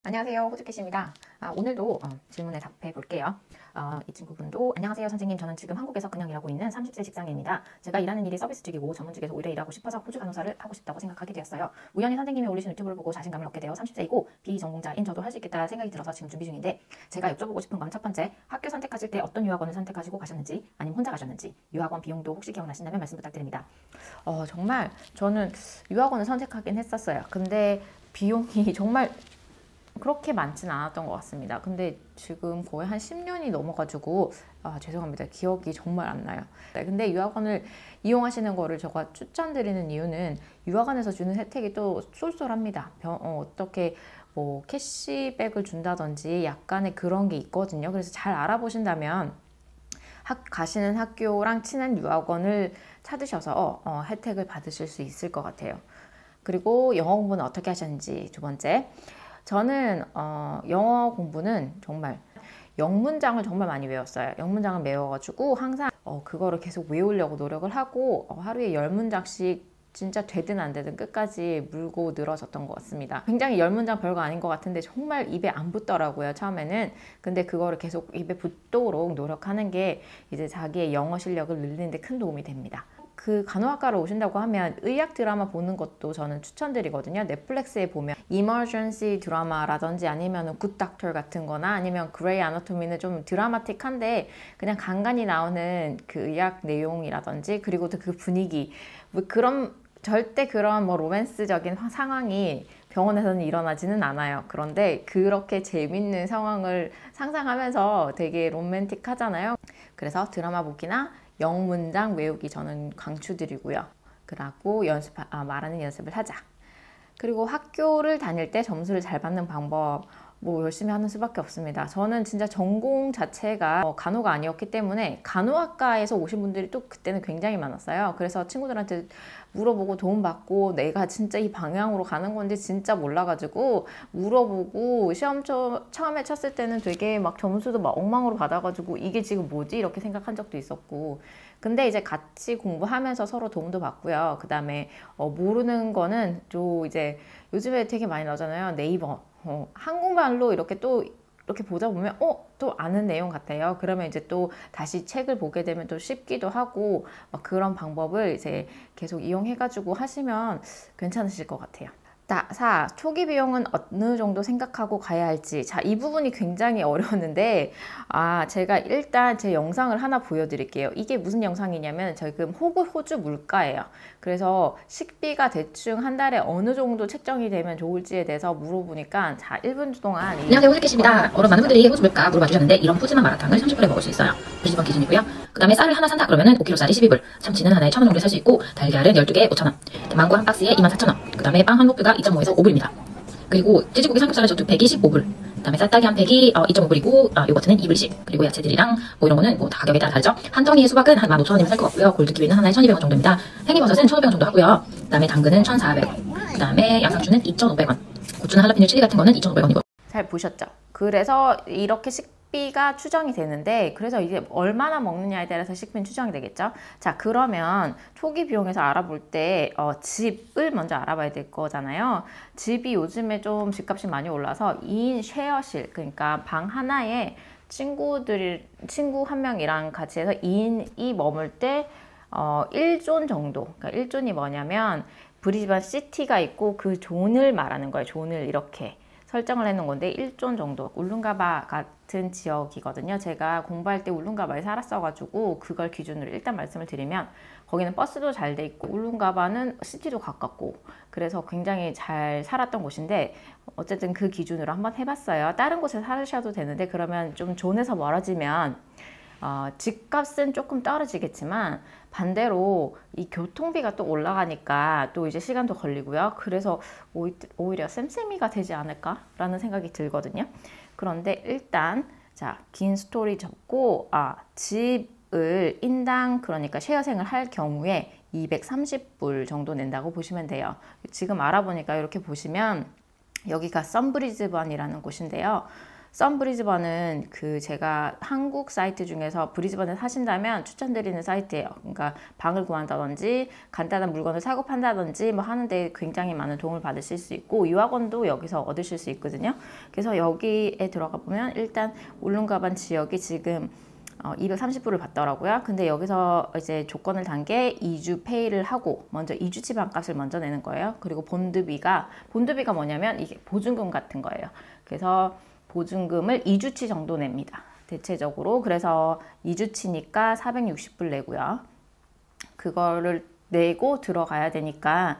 안녕하세요, 호주캐시입니다. 오늘도 질문에 답해 볼게요. 이 친구분도 안녕하세요 선생님, 저는 지금 한국에서 그냥 일하고 있는 30세 직장인입니다. 제가 일하는 일이 서비스직이고 전문직에서 오래 일하고 싶어서 호주 간호사를 하고 싶다고 생각하게 되었어요. 우연히 선생님이 올리신 유튜브를 보고 자신감을 얻게 되어 30세이고 비전공자인 저도 할 수 있겠다 생각이 들어서 지금 준비 중인데, 제가 여쭤보고 싶은 건 첫 번째, 학교 선택하실 때 어떤 유학원을 선택하시고 가셨는지, 아니면 혼자 가셨는지, 유학원 비용도 혹시 기억나신다면 말씀 부탁드립니다. 정말 저는 유학원을 선택하긴 했었어요. 근데 비용이 정말 그렇게 많지는 않았던 것 같습니다. 근데 지금 거의 한 10년이 넘어가지고 죄송합니다. 기억이 정말 안 나요. 근데 유학원을 이용하시는 거를 제가 추천드리는 이유는 유학원에서 주는 혜택이 또 쏠쏠합니다. 어떻게 뭐 캐시백을 준다든지 약간의 그런 게 있거든요. 그래서 잘 알아보신다면 가시는 학교랑 친한 유학원을 찾으셔서 혜택을 받으실 수 있을 것 같아요. 그리고 영어 공부는 어떻게 하셨는지 두 번째, 저는 영어 공부는 정말 영문장을 정말 많이 외웠어요. 영문장을 외워가지고 항상 그거를 계속 외우려고 노력을 하고 하루에 10문장씩 진짜 되든 안 되든 끝까지 물고 늘어졌던 것 같습니다. 굉장히 10문장 별거 아닌 것 같은데 정말 입에 안 붙더라고요, 처음에는. 근데 그거를 계속 입에 붙도록 노력하는 게 이제 자기의 영어 실력을 늘리는 데 큰 도움이 됩니다. 그 간호학과를 오신다고 하면 의학 드라마 보는 것도 저는 추천드리거든요. 넷플릭스에 보면 이머전시 드라마라든지 아니면 굿 닥터 같은 거나 아니면 그레이 아나토미는 좀 드라마틱한데 그냥 간간히 나오는 그 의학 내용이라든지, 그리고 또 그 분위기, 뭐 그런 절대 그런 뭐 로맨스적인 상황이 병원에서는 일어나지는 않아요. 그런데 그렇게 재밌는 상황을 상상하면서 되게 로맨틱하잖아요. 그래서 드라마 보기나 영문장 외우기 저는 강추드리고요. 그러고 말하는 연습을 하자. 그리고 학교를 다닐 때 점수를 잘 받는 방법, 뭐 열심히 하는 수밖에 없습니다. 저는 진짜 전공 자체가 간호가 아니었기 때문에 간호학과에서 오신 분들이 또 그때는 굉장히 많았어요. 그래서 친구들한테 물어보고 도움받고 내가 진짜 이 방향으로 가는 건지 진짜 몰라가지고 물어보고 시험 처음에 쳤을 때는 되게 막 점수도 막 엉망으로 받아가지고 이게 지금 뭐지? 이렇게 생각한 적도 있었고, 근데 이제 같이 공부하면서 서로 도움도 받고요. 그 다음에 모르는 거는 또 이제 요즘에 되게 많이 나오잖아요. 네이버 한국말로 이렇게 또 이렇게 보다 보면 또 아는 내용 같아요. 그러면 이제 또 다시 책을 보게 되면 또 쉽기도 하고, 막 그런 방법을 이제 계속 이용해가지고 하시면 괜찮으실 것 같아요. 4. 초기 비용은 어느 정도 생각하고 가야 할지. 자, 이 부분이 굉장히 어려웠는데 제가 일단 제 영상을 하나 보여드릴게요. 이게 무슨 영상이냐면 지금 호주 물가예요. 그래서 식비가 대충 한 달에 어느 정도 책정이 되면 좋을지에 대해서 물어보니까, 자, 1분 동안 안녕하세요, 호주캐시입니다. 많은 분들이 호주 물가 물어봐 주셨는데 이런 푸짐한 마라탕을 30불에 먹을 수 있어요. 20원 기준이고요. 그 다음에 쌀을 하나 산다 그러면은 5kg짜리 12불, 참치는 하나에 1,000원 정도에 살 수 있고, 달걀은 12개 5,000원, 망고 한 박스에 24,000원, 그 다음에 빵 한 포크가 2.5에서 5불입니다. 그리고 돼지고기 삼겹살은 저도 125불, 그 다음에 쌀떡이 한 팩이 2.5불이고, 요거트는 2불씩, 그리고 야채들이랑 뭐 이런 거는 뭐 다 가격에 따라 다르죠. 한 덩이의 수박은 한 15,000원이면 살 것 같고요. 골드키위는 하나에 1,200원 정도입니다. 팽이버섯은 1,500원 정도 하고요. 그 다음에 당근은 1,400원, 그 다음에 양상추는 2,500원, 고추는 할라피뇨 칠리 같은 거는 2,500원이고. 잘 보셨죠? 그래서 이렇게 식비가 추정이 되는데, 그래서 이게 얼마나 먹느냐에 따라서 식비는 추정이 되겠죠. 자, 그러면 초기 비용에서 알아볼 때 집을 먼저 알아봐야 될 거잖아요. 집이 요즘에 좀 집값이 많이 올라서 2인 쉐어실, 그러니까 방 하나에 친구 한 명이랑 같이 해서 2인이 머물 때 1존 정도. 그러니까 1존이 뭐냐면 브리즈번 시티가 있고 그 존을 말하는 거예요. 존을 이렇게 설정을 해놓은 건데 1존 정도, 울룬가바 같은 지역이거든요. 제가 공부할 때 울룬가바에 살았어가지고 그걸 기준으로 일단 말씀을 드리면, 거기는 버스도 잘 돼 있고 울룬가바는 시티도 가깝고 그래서 굉장히 잘 살았던 곳인데, 어쨌든 그 기준으로 한번 해봤어요. 다른 곳에 살으셔도 되는데, 그러면 좀 존에서 멀어지면 집값은 조금 떨어지겠지만 반대로 이 교통비가 또 올라가니까 또 이제 시간도 걸리고요. 그래서 오히려 쌤쌤이가 되지 않을까 라는 생각이 들거든요. 그런데 일단 자, 긴 스토리 접고 집을 인당, 그러니까 쉐어생을 할 경우에 230불 정도 낸다고 보시면 돼요. 지금 알아보니까 이렇게 보시면 여기가 썬브리즈번이라는 곳인데요. 썬 브리즈번은 그 제가 한국 사이트 중에서 브리즈번에 사신다면 추천드리는 사이트예요. 그러니까 방을 구한다든지 간단한 물건을 사고 판다든지 뭐 하는데 굉장히 많은 도움을 받으실 수 있고 유학원도 여기서 얻으실 수 있거든요. 그래서 여기에 들어가 보면 일단 울룬가반 지역이 지금 230불을 받더라고요. 근데 여기서 이제 조건을 단 게 2주 페이를 하고 먼저 2주치 반값을 먼저 내는 거예요. 그리고 본드비가 뭐냐면 이게 보증금 같은 거예요. 그래서 보증금을 2주치 정도 냅니다. 대체적으로. 그래서 2주치니까 460불 내고요. 그거를 내고 들어가야 되니까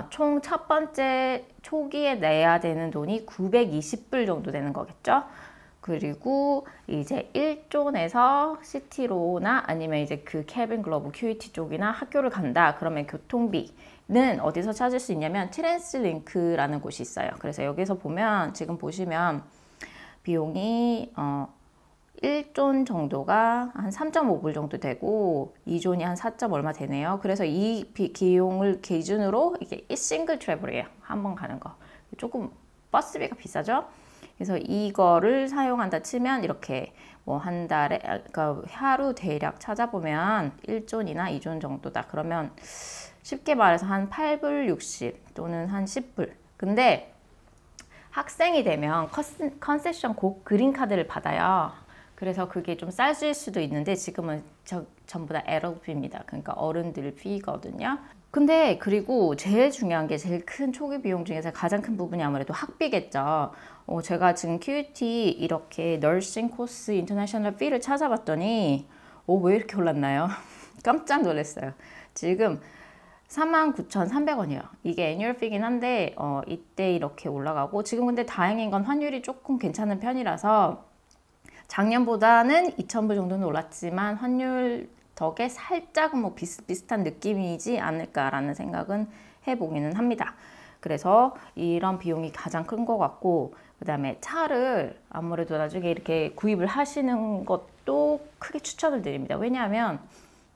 총 첫 번째 초기에 내야 되는 돈이 920불 정도 되는 거겠죠. 그리고 이제 1존에서 시티로나 아니면 이제 그 케빈 글로브 QUT 쪽이나 학교를 간다. 그러면 교통비는 어디서 찾을 수 있냐면 트랜스링크라는 곳이 있어요. 그래서 여기서 보면 지금 보시면 비용이 1존 정도가 한 3.5불 정도 되고 2존이 한 4점 얼마 되네요. 그래서 이 비용을 기준으로 이게 싱글 트래블이에요. 한 번 가는 거. 조금 버스비가 비싸죠? 그래서 이거를 사용한다 치면 이렇게 뭐 한 달에 그러니까 하루 대략 찾아보면 1존이나 2존 정도다. 그러면 쉽게 말해서 한 8불 60 또는 한 10불. 근데 학생이 되면 컨세션 고 그린카드를 받아요. 그래서 그게 좀 쌀 수도 있는데 지금은 전부 다 LLP입니다. 그러니까 어른들 피거든요. 근데 그리고 제일 중요한 게 제일 큰 초기 비용 중에서 가장 큰 부분이 아무래도 학비겠죠. 제가 지금 QUT 이렇게 너싱 코스 인터내셔널 피를 찾아봤더니 왜 이렇게 올랐나요? 깜짝 놀랐어요. 지금 49,300원이에요. 이게 애뉴얼 피긴 한데 이때 이렇게 올라가고 지금 근데 다행인 건 환율이 조금 괜찮은 편이라서 작년보다는 2,000불 정도는 올랐지만 환율 덕에 살짝은 뭐 비슷비슷한 느낌이지 않을까라는 생각은 해보기는 합니다. 그래서 이런 비용이 가장 큰 것 같고 그 다음에 차를 아무래도 나중에 이렇게 구입을 하시는 것도 크게 추천을 드립니다. 왜냐하면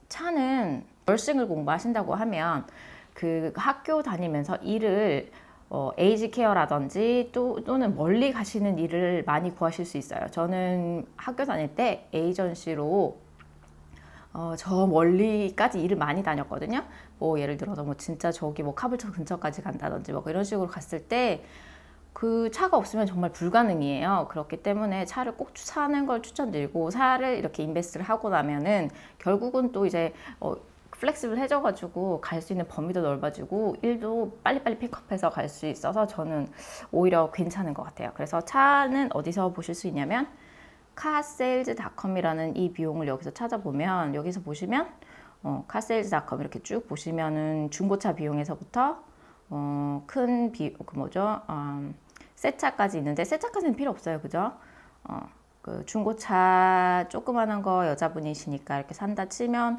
차는 너싱을 공부하신다고 하면 그 학교 다니면서 일을 에이지 케어라든지 또는 멀리 가시는 일을 많이 구하실 수 있어요. 저는 학교 다닐 때 에이전시로 저 멀리까지 일을 많이 다녔거든요. 뭐 예를 들어서 뭐 진짜 저기 뭐 카불처 근처까지 간다든지 뭐 이런 식으로 갔을 때 그 차가 없으면 정말 불가능이에요. 그렇기 때문에 차를 꼭 사는 걸 추천드리고 차를 이렇게 인베스트를 하고 나면은 결국은 또 이제 플렉시블 해져가지고 갈 수 있는 범위도 넓어지고 일도 빨리빨리 픽업해서 갈 수 있어서 저는 오히려 괜찮은 것 같아요. 그래서 차는 어디서 보실 수 있냐면 carsales닷컴이라는 이 비용을 여기서 찾아보면 여기서 보시면 carsales닷컴 이렇게 쭉 보시면은 중고차 비용에서부터 큰 새 차까지 있는데 새 차까지는 필요 없어요. 그죠? 그 중고차 조그만한 거 여자분이시니까 이렇게 산다 치면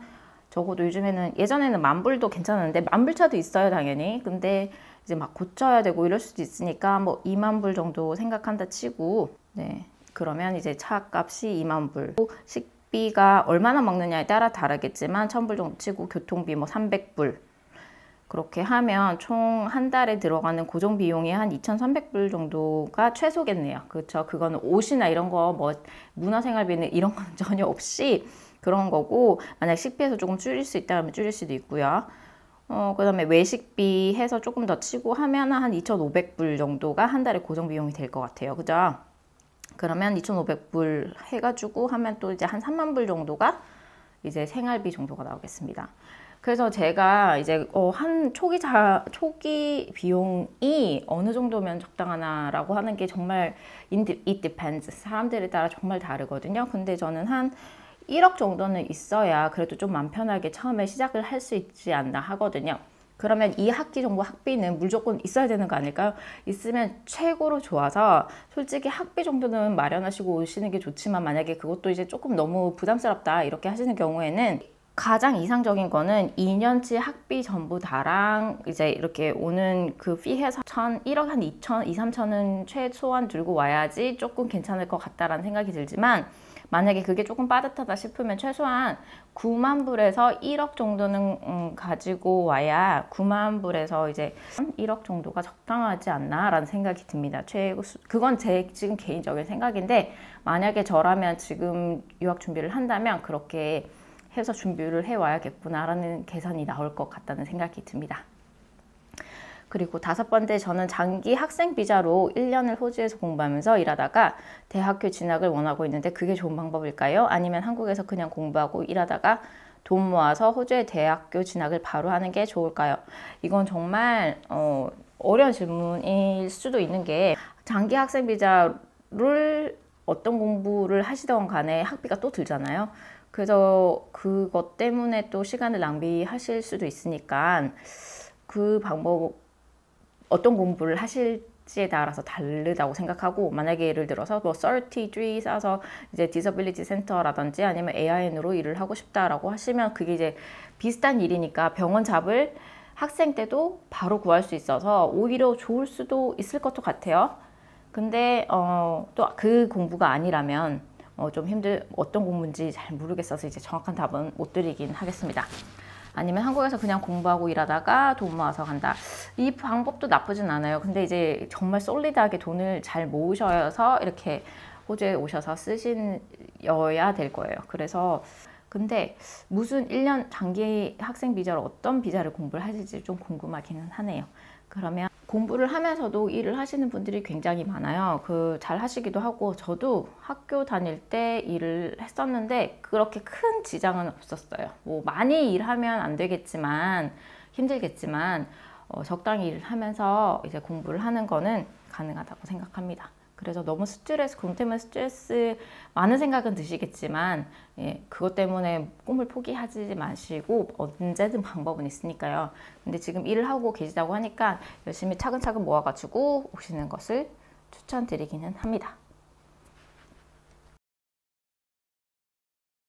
적어도 요즘에는 예전에는 만불도 괜찮았는데 만불차도 있어요. 당연히. 근데 이제 막 고쳐야 되고 이럴 수도 있으니까 뭐 2만불 정도 생각한다 치고 네. 그러면 이제 차값이 2만불 식비가 얼마나 먹느냐에 따라 다르겠지만 1,000불 정도 치고 교통비 뭐 300불 그렇게 하면 총 한 달에 들어가는 고정 비용이 한 2,300불 정도가 최소겠네요. 그렇죠? 그거는 옷이나 이런 거 뭐 문화생활비는 이런 건 전혀 없이 그런 거고 만약 식비에서 조금 줄일 수 있다면 줄일 수도 있고요. 그 다음에 외식비 해서 조금 더 치고 하면 한 2,500불 정도가 한 달에 고정 비용이 될 것 같아요. 그죠? 그러면 2,500불 해가지고 하면 또 이제 한 3만불 정도가 이제 생활비 정도가 나오겠습니다. 그래서 제가 이제 한 초기 비용이 어느 정도면 적당하나라고 하는 게 정말 it depends. 사람들에 따라 정말 다르거든요. 근데 저는 한 1억 정도는 있어야 그래도 좀 마음 편하게 처음에 시작을 할 수 있지 않나 하거든요. 그러면 이 학기 정도 학비는 무조건 있어야 되는 거 아닐까요? 있으면 최고로 좋아서 솔직히 학비 정도는 마련하시고 오시는 게 좋지만 만약에 그것도 이제 조금 너무 부담스럽다 이렇게 하시는 경우에는 가장 이상적인 거는 2년치 학비 전부 다랑 이제 이렇게 오는 그 피 해서 1억 한 2천, 2, 3천은 최소한 들고 와야지 조금 괜찮을 것 같다라는 생각이 들지만, 만약에 그게 조금 빠듯하다 싶으면 최소한 9만 불에서 1억 정도는 가지고 와야 9만 불에서 이제 1억 정도가 적당하지 않나 라는 생각이 듭니다. 그건 제 지금 개인적인 생각인데, 만약에 저라면 지금 유학 준비를 한다면 그렇게 해서 준비를 해와야겠구나 라는 계산이 나올 것 같다는 생각이 듭니다. 그리고 5번째, 저는 장기 학생 비자로 1년을 호주에서 공부하면서 일하다가 대학교 진학을 원하고 있는데 그게 좋은 방법일까요? 아니면 한국에서 그냥 공부하고 일하다가 돈 모아서 호주의 대학교 진학을 바로 하는 게 좋을까요? 이건 정말 어려운 질문일 수도 있는 게, 장기 학생 비자를 어떤 공부를 하시던 간에 학비가 또 들잖아요. 그래서 그것 때문에 또 시간을 낭비하실 수도 있으니까 그 방법, 어떤 공부를 하실지에 따라서 다르다고 생각하고, 만약에 예를 들어서 뭐 33 쌓아서 이제 디서빌리티 센터라든지 아니면 AIN으로 일을 하고 싶다라고 하시면 그게 이제 비슷한 일이니까 병원 잡을 학생 때도 바로 구할 수 있어서 오히려 좋을 수도 있을 것도 같아요. 근데 또 그 공부가 아니라면 좀 어떤 공부인지 잘 모르겠어서 이제 정확한 답은 못 드리긴 하겠습니다. 아니면 한국에서 그냥 공부하고 일하다가 돈 모아서 간다. 이 방법도 나쁘진 않아요. 근데 이제 정말 솔리드하게 돈을 잘 모으셔서 이렇게 호주에 오셔서 쓰셔야 될 거예요. 그래서 근데 무슨 1년 장기 학생 비자로 어떤 비자를 공부를 하실지 좀 궁금하기는 하네요. 그러면 공부를 하면서도 일을 하시는 분들이 굉장히 많아요. 잘 하시기도 하고, 저도 학교 다닐 때 일을 했었는데 그렇게 큰 지장은 없었어요. 뭐 많이 일하면 안 되겠지만, 힘들겠지만 적당히 일을 하면서 이제 공부를 하는 거는 가능하다고 생각합니다. 그래서 너무 공 때문에 스트레스 많은 생각은 드시겠지만, 그것 때문에 꿈을 포기하지 마시고 언제든 방법은 있으니까요. 근데 지금 일을 하고 계시다고 하니까 열심히 차근차근 모아가지고 오시는 것을 추천드리기는 합니다.